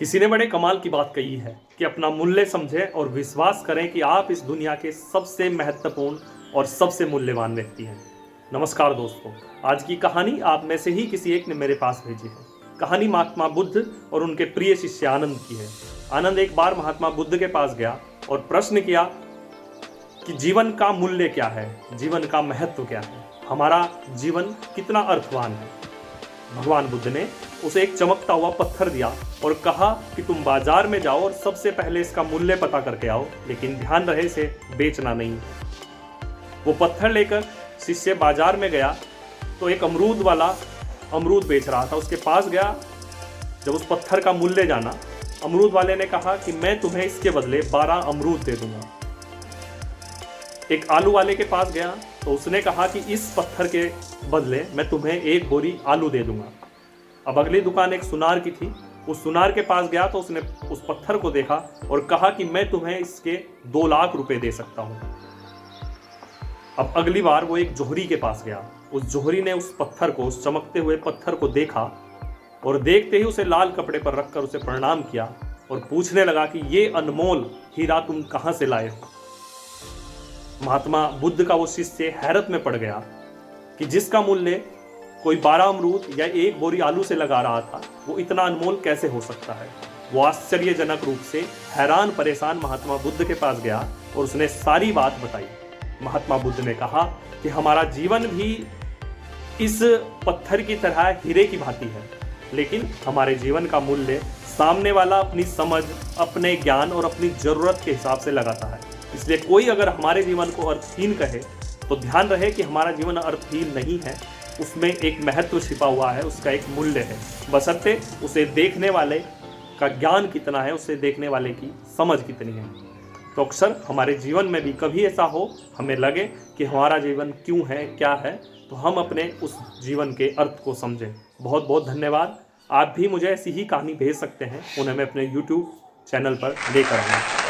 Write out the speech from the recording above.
किसी ने बड़े कमाल की बात कही है कि अपना मूल्य समझें और विश्वास करें कि आप इस दुनिया के सबसे महत्वपूर्ण और सबसे मूल्यवान व्यक्ति हैं। नमस्कार दोस्तों, आज की कहानी आप में से ही किसी एक ने मेरे पास भेजी है। कहानी महात्मा बुद्ध और उनके प्रिय शिष्य आनंद की है। आनंद एक बार महात्मा बुद्ध के पास गया और प्रश्न किया कि जीवन का मूल्य क्या है, जीवन का महत्व क्या है, हमारा जीवन कितना अर्थवान है। भगवान बुद्ध ने उसे एक चमकता हुआ पत्थर दिया और कहा कि तुम बाजार में जाओ और सबसे पहले इसका मूल्य पता करके आओ, लेकिन ध्यान रहे इसे बेचना नहीं। वो पत्थर लेकर शिष्य बाजार में गया तो एक अमरूद वाला अमरूद बेच रहा था, उसके पास गया। जब उस पत्थर का मूल्य जाना, अमरूद वाले ने कहा कि मैं तुम्हें इसके बदले 12 अमरूद दे दूंगा। एक आलू वाले के पास गया तो उसने कहा कि इस पत्थर के बदले मैं तुम्हें 1 बोरी आलू दे दूंगा। अब अगली दुकान एक सुनार की थी। उस सुनार के पास गया तो उसने उस पत्थर को देखा और कहा कि मैं तुम्हें इसके 2 लाख रुपए दे सकता हूं। अब अगली बार वो एक जोहरी के पास गया। उस जोहरी ने उस पत्थर को, उस चमकते हुए पत्थर को देखा और देखते ही उसे लाल कपड़े पर रखकर उसे प्रणाम किया और पूछने लगा कि ये अनमोल हीरा तुम कहां से लाए हो। महात्मा बुद्ध का वो शिष्य हैरत में पड़ गया कि जिसका मूल्य कोई 12 अमरूद या 1 बोरी आलू से लगा रहा था, वो इतना अनमोल कैसे हो सकता है। वो आश्चर्यजनक रूप से हैरान परेशान महात्मा बुद्ध के पास गया और उसने सारी बात बताई। महात्मा बुद्ध ने कहा कि हमारा जीवन भी इस पत्थर की तरह हीरे की भांति है, लेकिन हमारे जीवन का मूल्य सामने वाला अपनी समझ, अपने ज्ञान और अपनी जरूरत के हिसाब से लगाता है। इसलिए कोई अगर हमारे जीवन को अर्थहीन कहे तो ध्यान रहे कि हमारा जीवन अर्थहीन नहीं है, उसमें एक महत्व छिपा हुआ है, उसका एक मूल्य है, बशर्ते उसे देखने वाले का ज्ञान कितना है, उसे देखने वाले की समझ कितनी है। तो अक्सर हमारे जीवन में भी कभी ऐसा हो, हमें लगे कि हमारा जीवन क्यों है, क्या है, तो हम अपने उस जीवन के अर्थ को समझें। बहुत बहुत धन्यवाद। आप भी मुझे ऐसी ही कहानी भेज सकते हैं, उन्हें मैं अपने YouTube चैनल पर लेकर आऊँगा।